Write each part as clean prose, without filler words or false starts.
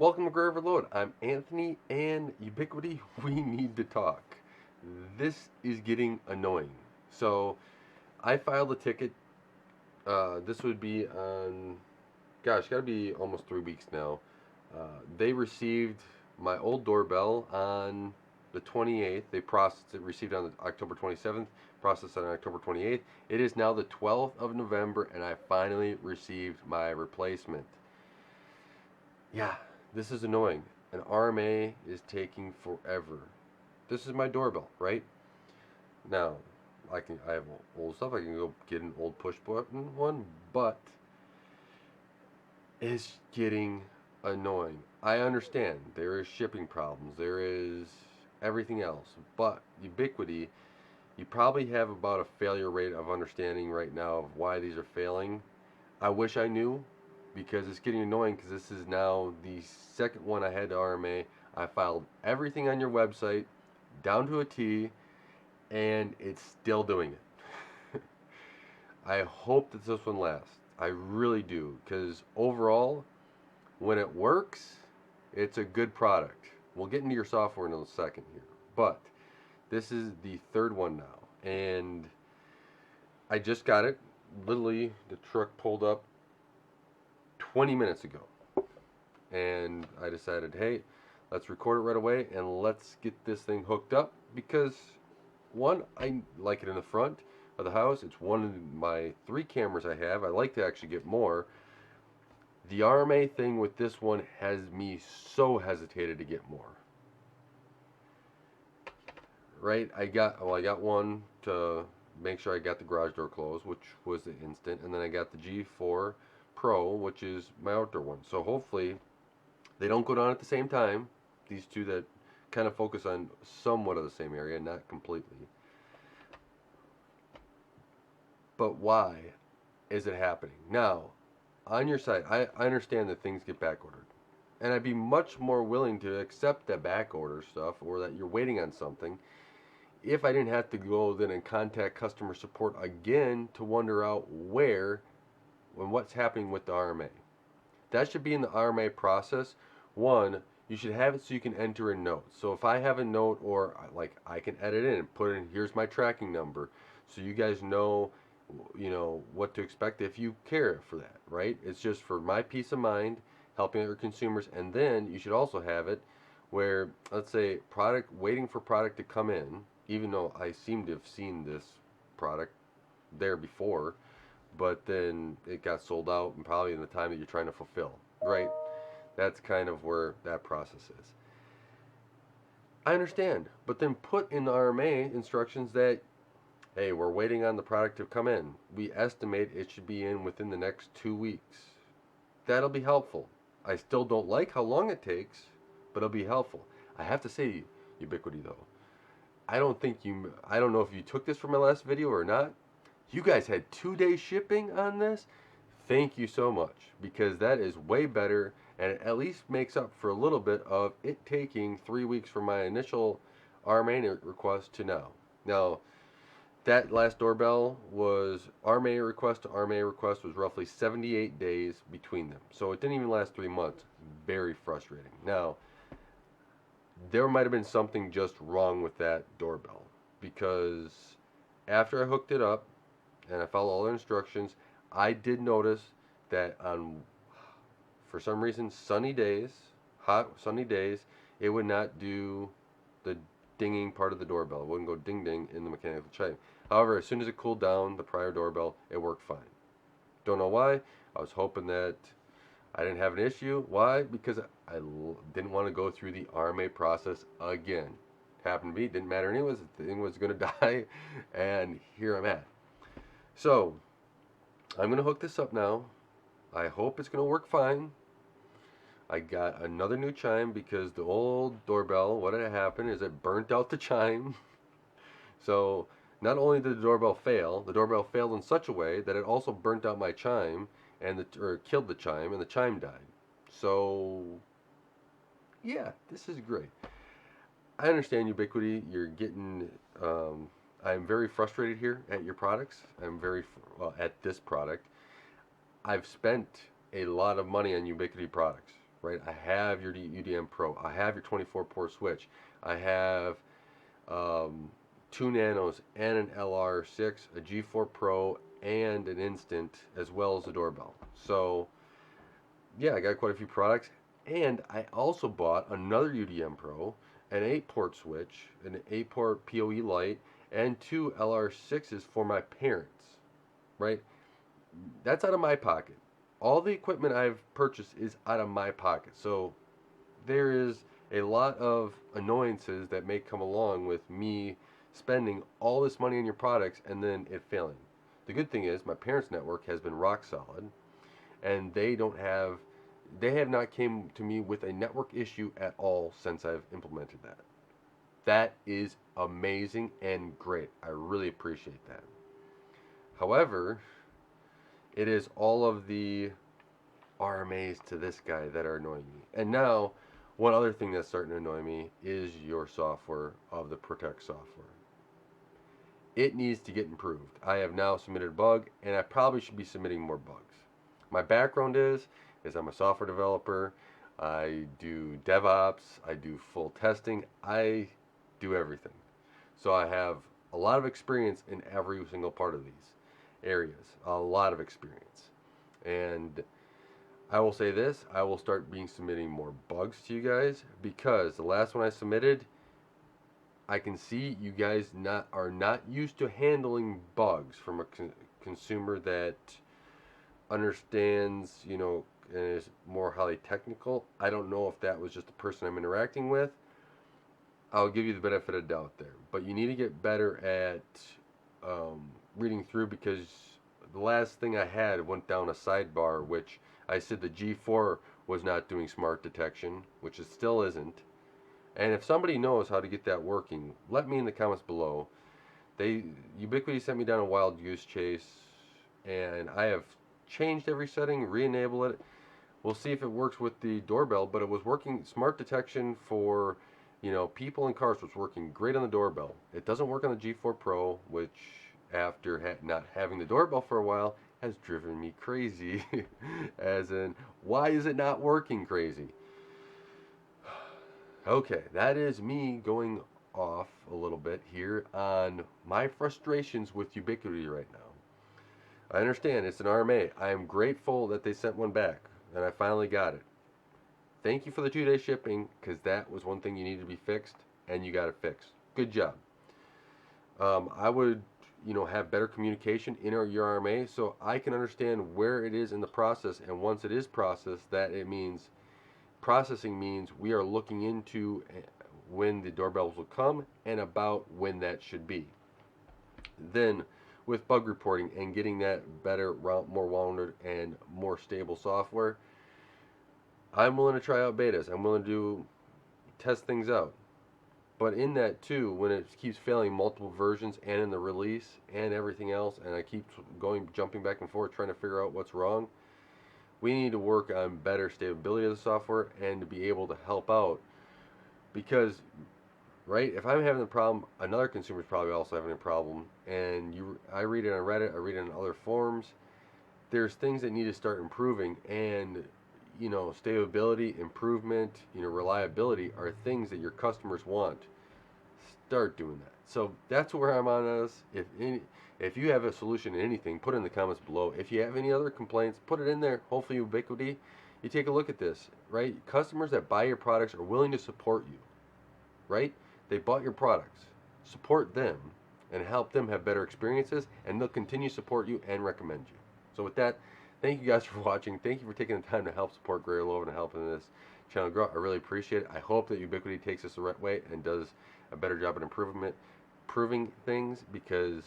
Welcome to Grave Load. I'm Anthony and Ubiquiti. We need to talk. This is getting annoying. So I filed a ticket. This would be on, gosh, got to be almost 3 weeks now. They received my old doorbell on the 28th. They processed it, received it on October 27th, processed it on October 28th. It is now the 12th of November, and I finally received my replacement. Yeah, this is annoying. An RMA is taking forever. This is my doorbell, right? Now, I have old stuff. I can go get an old push button one, but it's getting annoying. I understand there is shipping problems. There is everything else, but Ubiquiti, you probably have about a failure rate of understanding right now of why these are failing. I wish I knew, because it's getting annoying because this is now the second one I had to RMA. I filed everything on your website down to a T, and it's still doing it. I hope that this one lasts. I really do, because overall, when it works, it's a good product. We'll get into your software in a second here, but this is the third one now, and I just got it. Literally, the truck pulled up 20 minutes ago, and I decided, hey, let's record it right away and let's get this thing hooked up, because one, I like it in the front of the house. It's one of my 3 cameras I have. I like to actually get more. The RMA thing with this one has me so hesitated to get more. Right? I got one to make sure I got the garage door closed, which was the instant, and then I got the G4 Pro, which is my outdoor one. So hopefully they don't go down at the same time. These two that kind of focus on somewhat of the same area, not completely. But why is it happening? Now, on your site, I understand that things get back ordered. And I'd be much more willing to accept that back order stuff, or that you're waiting on something, if I didn't have to go then and contact customer support again to wonder out where and what's happening with the RMA. That should be in the RMA process. One, you should have it so you can enter a note. So if I have a note, or like I can edit in and put in, here's my tracking number, so you guys know, what to expect if you care for that, right? It's just for my peace of mind, helping other consumers. And then you should also have it where, let's say, waiting for product to come in, even though I seem to have seen this product there before, but then it got sold out, and probably in the time that you're trying to fulfill, right? That's kind of where that process is. I understand, but then put in the RMA instructions that, hey, we're waiting on the product to come in. We estimate it should be in within the next 2 weeks. That'll be helpful. I still don't like how long it takes, but it'll be helpful. I have to say, Ubiquiti though, I don't know if you took this from my last video or not. You guys had 2-day shipping on this. Thank you so much, because that is way better, and it at least makes up for a little bit of it taking 3 weeks from my initial RMA request to now. Now, that last doorbell was RMA request to RMA request was roughly 78 days between them. So it didn't even last 3 months. Very frustrating. Now, there might have been something just wrong with that doorbell, because after I hooked it up and I followed all the instructions, I did notice that for some reason, hot sunny days, it would not do the dinging part of the doorbell. It wouldn't go ding ding in the mechanical chime. However, as soon as it cooled down, the prior doorbell, it worked fine. Don't know why. I was hoping that I didn't have an issue. Why? Because I didn't want to go through the RMA process again. Happened to be, didn't matter anyways. The thing was going to die, and here I'm at. So, I'm going to hook this up now. I hope it's going to work fine. I got another new chime, because the old doorbell, what had happened is it burnt out the chime. So, not only did the doorbell failed in such a way that it also burnt out my chime, or killed the chime, and the chime died. So, yeah, this is great. I understand, Ubiquiti, you're getting, I'm very frustrated here at your products. At this product. I've spent a lot of money on Ubiquiti products. right? I have your UDM Pro. I have your 24 port switch. I have um, two Nanos and an LR6, a G4 Pro, and an Instant, as well as a doorbell. So, yeah, I got quite a few products. And I also bought another UDM Pro, an 8-port switch, an 8-port PoE light, and two LR6s for my parents, right? That's out of my pocket. All the equipment I've purchased is out of my pocket. So there is a lot of annoyances that may come along with me spending all this money on your products and then it failing. The good thing is my parents' network has been rock solid, and they have not came to me with a network issue at all since I've implemented that. That is amazing and great. I really appreciate that. However, it is all of the RMAs to this guy that are annoying me. And now, one other thing that's starting to annoy me is your software of the Protect software. It needs to get improved. I have now submitted a bug, and I probably should be submitting more bugs. My background is I'm a software developer. I do DevOps. I do full testing. I do everything. So I have a lot of experience in every single part of these areas. A lot of experience. And I will say this, I will start submitting more bugs to you guys, because the last one I submitted, I can see you guys are not used to handling bugs from a consumer that understands, and is more highly technical. I don't know if that was just the person I'm interacting with. I'll give you the benefit of doubt there, but you need to get better at reading through, because the last thing I had went down a sidebar, which I said the G4 was not doing smart detection, which it still isn't. And if somebody knows how to get that working, let me in the comments below. Ubiquiti sent me down a wild goose chase, and I have changed every setting, re-enable it. We'll see if it works with the doorbell, but it was working. Smart detection for people in cars was working great on the doorbell. It doesn't work on the G4 Pro, which after not having the doorbell for a while has driven me crazy. As in, why is it not working crazy? Okay, that is me going off a little bit here on my frustrations with Ubiquiti right now. I understand it's an RMA. I am grateful that they sent one back, and I finally got it. Thank you for the 2-day shipping, because that was one thing you needed to be fixed, and you got it fixed. Good job. I would, have better communication in your RMA, so I can understand where it is in the process, and once it is processed, processing means we are looking into when the doorbells will come and about when that should be. Then, with bug reporting and getting that better, more rounded, and more stable software, I'm willing to try out betas. I'm willing to test things out. But in that too, when it keeps failing multiple versions and in the release and everything else, and I keep jumping back and forth trying to figure out what's wrong, we need to work on better stability of the software and to be able to help out. Because, right, if I'm having a problem, another consumer is probably also having a problem, and I read it on Reddit, I read it on other forums. There's things that need to start improving, and stability, improvement, reliability are things that your customers want. Start doing that. So that's where I'm on this. If you have a solution to anything, put it in the comments below. If you have any other complaints, put it in there. Hopefully Ubiquiti, you take a look at this, right? Customers that buy your products are willing to support you, right? They bought your products. Support them and help them have better experiences, and they'll continue to support you and recommend you. So with that, thank you guys for watching. Thank you for taking the time to help support Greater Love and helping this channel grow. I really appreciate it. I hope that Ubiquiti takes this the right way and does a better job at improving things, because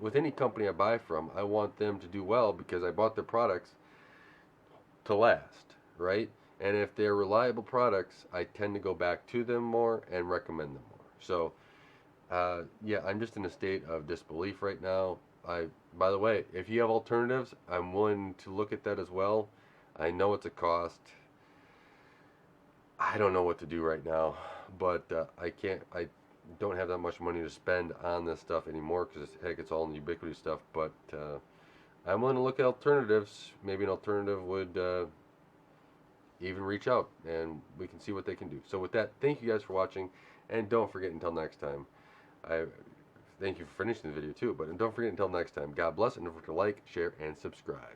with any company I buy from, I want them to do well, because I bought their products to last, right? And if they're reliable products, I tend to go back to them more and recommend them more. So, yeah, I'm just in a state of disbelief right now. By the way, if you have alternatives, I'm willing to look at that as well. I know it's a cost. I don't know what to do right now, but I don't have that much money to spend on this stuff anymore, because heck, it's all in the Ubiquiti stuff. But I'm willing to look at alternatives. Maybe an alternative would even reach out and we can see what they can do. So with that, thank you guys for watching, and don't forget, until next time, I thank you for finishing the video too, but don't forget, until next time, God bless, and don't forget to like, share, and subscribe.